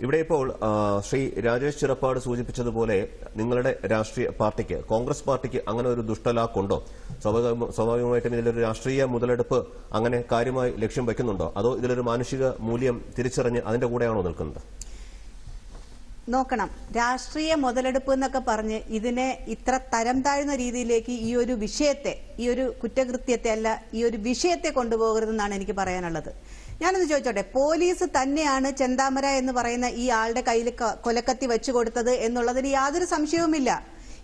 ഇവിടെ ഇപ്പോൾ ശ്രീ രാജേഷ് ചിറപ്പാട് സൂചിപ്പിച്ചതുപോലെ നിങ്ങളുടെ രാഷ്ട്രീയ പാർട്ടിക്ക്, കോൺഗ്രസ് പാർട്ടിക്ക് അങ്ങനെ ഒരു ദുഷ്ടലാക്കുണ്ടോ? സ്വാഭാവികമായിട്ടും ഇതിലൊരു രാഷ്ട്രീയ മുതലെടുപ്പ് അങ്ങനെ കാര്യമായി ലക്ഷ്യം വയ്ക്കുന്നുണ്ടോ? അതോ ഇതിലൊരു മാനുഷിക മൂല്യം തിരിച്ചറിഞ്ഞ് അതിന്റെ കൂടെയാണോ നിൽക്കുന്നത്? നോക്കണം, രാഷ്ട്രീയ മുതലെടുപ്പ് എന്നൊക്കെ പറഞ്ഞ് ഇതിനെ ഇത്ര തരം താഴ്ന്ന രീതിയിലേക്ക് ഈ ഒരു വിഷയത്തെ, ഈ ഒരു കുറ്റകൃത്യത്തെ അല്ല, ഈ ഒരു വിഷയത്തെ കൊണ്ടുപോകരുതെന്നാണ് എനിക്ക് പറയാനുള്ളത്. ഞാനൊന്ന് ചോദിച്ചോട്ടെ, പോലീസ് തന്നെയാണ് ചെന്താമര എന്ന് പറയുന്ന ഈ ആളുടെ കയ്യിൽ കൊലക്കത്തി വെച്ചു കൊടുത്തത് എന്നുള്ളതിന് യാതൊരു സംശയവുമില്ല.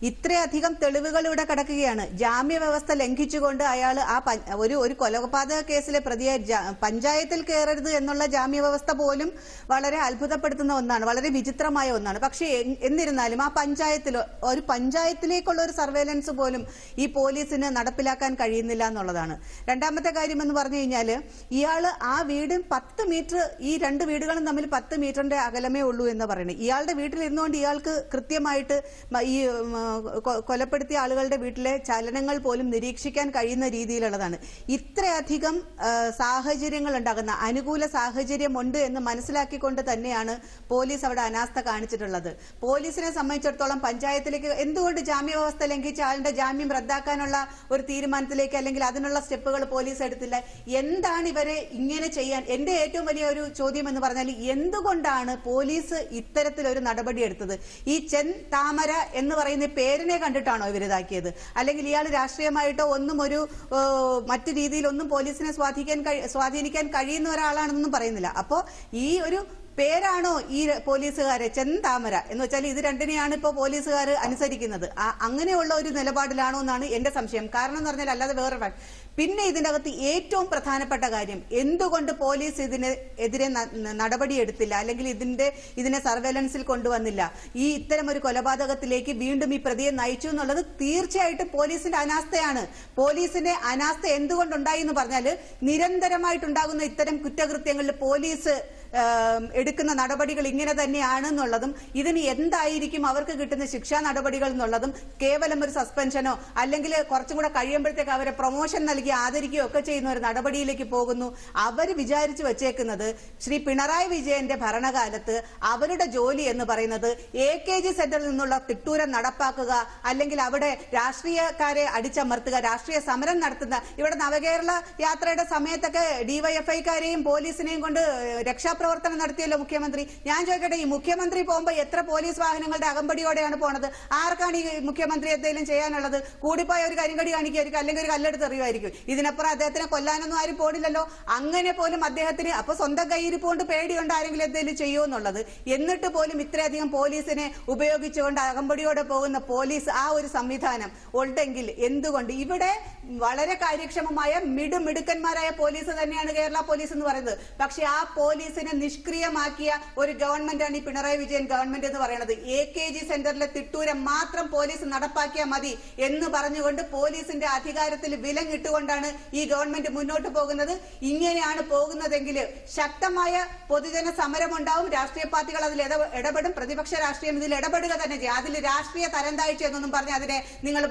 ഇത്രയധികം തെളിവുകൾ ഇവിടെ കിടക്കുകയാണ്. ജാമ്യ വ്യവസ്ഥ ലംഘിച്ചുകൊണ്ട് അയാൾ ആ ഒരു കൊലപാതക കേസിലെ പ്രതിയെ പഞ്ചായത്തിൽ കയറരുത് എന്നുള്ള ജാമ്യ വ്യവസ്ഥ പോലും വളരെ അത്ഭുതപ്പെടുത്തുന്ന ഒന്നാണ്, വളരെ വിചിത്രമായ ഒന്നാണ്. പക്ഷേ എന്നിരുന്നാലും ആ പഞ്ചായത്തിലേക്കുള്ള ഒരു സർവേലൻസ് പോലും ഈ പോലീസിന് നടപ്പിലാക്കാൻ കഴിയുന്നില്ല എന്നുള്ളതാണ്. രണ്ടാമത്തെ കാര്യം എന്ന് പറഞ്ഞു കഴിഞ്ഞാൽ, ഇയാൾ ആ വീടും 10 മീറ്റർ, ഈ രണ്ട് വീടുകളും തമ്മിൽ 10 മീറ്ററിന്റെ അകലമേ ഉള്ളൂ എന്ന് പറയുന്നത്. ഇയാളുടെ വീട്ടിലിരുന്നുകൊണ്ട് ഇയാൾക്ക് കൃത്യമായിട്ട് ഈ കൊലപ്പെടുത്തിയ ആളുകളുടെ വീട്ടിലെ ചലനങ്ങൾ പോലും നിരീക്ഷിക്കാൻ കഴിയുന്ന രീതിയിലുള്ളതാണ്. ഇത്രയധികം സാഹചര്യങ്ങൾ ഉണ്ടാകുന്ന, അനുകൂല സാഹചര്യമുണ്ട് എന്ന് മനസ്സിലാക്കിക്കൊണ്ട് തന്നെയാണ് പോലീസ് അവിടെ അനാസ്ഥ കാണിച്ചിട്ടുള്ളത്. പോലീസിനെ സംബന്ധിച്ചിടത്തോളം പഞ്ചായത്തിലേക്ക് എന്തുകൊണ്ട് ജാമ്യ വ്യവസ്ഥ ലംഘിച്ച ആളുടെ ജാമ്യം റദ്ദാക്കാനുള്ള ഒരു തീരുമാനത്തിലേക്ക് അല്ലെങ്കിൽ അതിനുള്ള സ്റ്റെപ്പുകൾ പോലീസ് എടുത്തില്ല? എന്താണ് ഇവരെ ഇങ്ങനെ ചെയ്യാൻ? എന്റെ ഏറ്റവും വലിയ ഒരു ചോദ്യം എന്ന് പറഞ്ഞാൽ, എന്തുകൊണ്ടാണ് പോലീസ് ഇത്തരത്തിലൊരു നടപടി എടുത്തത്? ഈ ചെന്താമര എന്ന് പറയുന്ന പേരിനെ കണ്ടിട്ടാണോ ഇവരിതാക്കിയത്? അല്ലെങ്കിൽ ഇയാൾ രാഷ്ട്രീയമായിട്ടോ ഒന്നും ഒരു മറ്റു രീതിയിലൊന്നും പോലീസിനെ സ്വാധീനിക്കാൻ കഴിയുന്ന ഒരാളാണെന്നൊന്നും പറയുന്നില്ല. അപ്പോ ഈ ഒരു പേരാണോ ഈ പോലീസുകാരെ ചെന്താമര എന്ന് വെച്ചാൽ ഇത് രണ്ടിനെയാണ് ഇപ്പോൾ പോലീസുകാർ അനുസരിക്കുന്നത്? അങ്ങനെയുള്ള ഒരു നിലപാടിലാണോ എന്നാണ് എന്റെ സംശയം. കാരണം എന്ന് പറഞ്ഞാൽ അല്ലാതെ വേറെ. പിന്നെ ഇതിന്റെ അകത്ത് ഏറ്റവും പ്രധാനപ്പെട്ട കാര്യം, എന്തുകൊണ്ട് പോലീസ് ഇതിനെതിരെ നടപടിയെടുത്തില്ല അല്ലെങ്കിൽ ഇതിനെ സർവേലൻസിൽ കൊണ്ടുവന്നില്ല? ഈ ഇത്തരം ഒരു കൊലപാതകത്തിലേക്ക് വീണ്ടും ഈ പ്രതിയെ നയിച്ചു എന്നുള്ളത് തീർച്ചയായിട്ടും പോലീസിന്റെ അനാസ്ഥയാണ്. പോലീസിന്റെ അനാസ്ഥ എന്തുകൊണ്ടുണ്ടായി എന്ന് പറഞ്ഞാൽ, നിരന്തരമായിട്ടുണ്ടാകുന്ന ഇത്തരം കുറ്റകൃത്യങ്ങളിൽ പോലീസ് എടുക്കുന്ന നടപടികൾ ഇങ്ങനെ തന്നെയാണെന്നുള്ളതും ഇതിന് എന്തായിരിക്കും അവർക്ക് കിട്ടുന്ന ശിക്ഷാ നടപടികൾ എന്നുള്ളതും, കേവലം ഒരു സസ്പെൻഷനോ അല്ലെങ്കിൽ കുറച്ചും കൂടെ കഴിയുമ്പോഴത്തേക്ക് അവരെ പ്രൊമോഷൻ നൽകി ആദരിക്കുകയോ ഒക്കെ ചെയ്യുന്ന ഒരു നടപടിയിലേക്ക് പോകുന്നു. അവർ വിചാരിച്ചു വെച്ചേക്കുന്നത് ശ്രീ പിണറായി വിജയന്റെ ഭരണകാലത്ത് അവരുടെ ജോലി എന്ന് പറയുന്നത് AKG സെന്ററിൽ നിന്നുള്ള തിട്ടൂരം നടപ്പാക്കുക, അല്ലെങ്കിൽ അവിടെ രാഷ്ട്രീയക്കാരെ അടിച്ചമർത്തുക, രാഷ്ട്രീയ സമരം നടത്തുന്ന. ഇവിടെ നവകേരള യാത്രയുടെ സമയത്തൊക്കെ DYFIക്കാരെയും പോലീസിനെയും കൊണ്ട് രക്ഷാപ്രവർത്തനം നടത്തിയല്ലോ മുഖ്യമന്ത്രി. ഞാൻ ചോദിക്കട്ടെ, ഈ മുഖ്യമന്ത്രി പോകുമ്പോൾ എത്ര പോലീസ് വാഹനങ്ങളുടെ അകമ്പടിയോടെയാണ് പോണത്? ആർക്കാണ് ഈ മുഖ്യമന്ത്രി എന്തെങ്കിലും ചെയ്യാനുള്ളത്? കൂടിപ്പോയ ഒരു കരിങ്കടി കാണിക്കുമായിരിക്കും, അല്ലെങ്കിൽ ഒരു കല്ലെടുത്ത് എറിയുമായിരിക്കും. ഇതിനപ്പുറം അദ്ദേഹത്തിനെ കൊല്ലാനൊന്നും ആരും പോണില്ലല്ലോ. അങ്ങനെ പോലും അദ്ദേഹത്തിന് അപ്പൊ സ്വന്തം കയ്യിരിപ്പ് കൊണ്ട് പേടിയുണ്ട് ആരെങ്കിലും എന്തെങ്കിലും ചെയ്യുമെന്നുള്ളത്. എന്നിട്ട് പോലും ഇത്രയധികം പോലീസിനെ ഉപയോഗിച്ചുകൊണ്ട് അകമ്പടിയോടെ പോകുന്ന പോലീസ്, ആ ഒരു സംവിധാനം ഉണ്ടെങ്കിൽ എന്തുകൊണ്ട്? ഇവിടെ വളരെ കാര്യക്ഷമമായ മിടുക്കന്മാരായ പോലീസ് തന്നെയാണ് കേരള പോലീസ് എന്ന് പറയുന്നത്. പക്ഷെ ആ പോലീസിനെ നിഷ്ക്രിയമാക്കിയ ഒരു ഗവൺമെന്റാണ് ഈ പിണറായി വിജയൻ ഗവൺമെന്റ് എന്ന് പറയുന്നത്. AKG സെന്ററിലെ തിട്ടൂരം മാത്രം പോലീസ് നടപ്പാക്കിയാൽ മതി എന്ന് പറഞ്ഞുകൊണ്ട് പോലീസിന്റെ അധികാരത്തിൽ വിലങ്ങിട്ടുകൊണ്ടാണ് ഈ ഗവൺമെന്റ് മുന്നോട്ട് പോകുന്നത്. ഇങ്ങനെയാണ് പോകുന്നതെങ്കിൽ ശക്തമായ പൊതുജന സമരമുണ്ടാവും. രാഷ്ട്രീയ പാർട്ടികൾ അതിൽ ഇടപെടും. പ്രതിപക്ഷ രാഷ്ട്രീയം ഇതിൽ ഇടപെടുക തന്നെ ചെയ്യും. അതിൽ രാഷ്ട്രീയ തരംതാഴ്ച എന്നൊന്നും പറഞ്ഞ് അതിനെ നിങ്ങൾ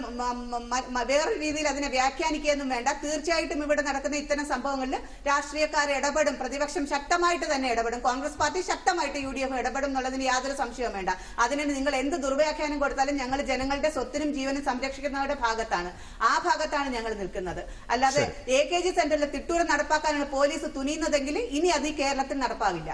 വേറൊരു രീതിയിൽ അതിനെ വ്യാഖ്യാനിക്കുകയൊന്നും വേണ്ട. തീർച്ചയായിട്ടും ഇവിടെ നടക്കുന്ന ഇത്തരം സംഭവങ്ങളിൽ രാഷ്ട്രീയക്കാർ ഇടപെടും. പ്രതിപക്ഷം ശക്തമായിട്ട് തന്നെ ഇടപെടും. കോൺഗ്രസ് പാർട്ടി ശക്തമായിട്ട് UDF ഇടപെടും എന്നുള്ളതിന് യാതൊരു സംശയവും വേണ്ട. അതിന് നിങ്ങൾ എന്ത് ദുർവ്യാഖ്യാനം കൊടുത്താലും ഞങ്ങൾ ജനങ്ങളുടെ സ്വത്തിനും ജീവനും സംരക്ഷിക്കുന്നവരുടെ ഭാഗത്താണ്. ആ ഭാഗത്താണ് ഞങ്ങൾ നിൽക്കുന്നത്. അല്ലാതെ AKG സെന്ററിൽ തിട്ടൂരം നടപ്പാക്കാനാണ് പോലീസ് തുനിയുന്നതെങ്കിൽ ഇനി അത് ഈ കേരളത്തിൽ നടപ്പാവില്ല.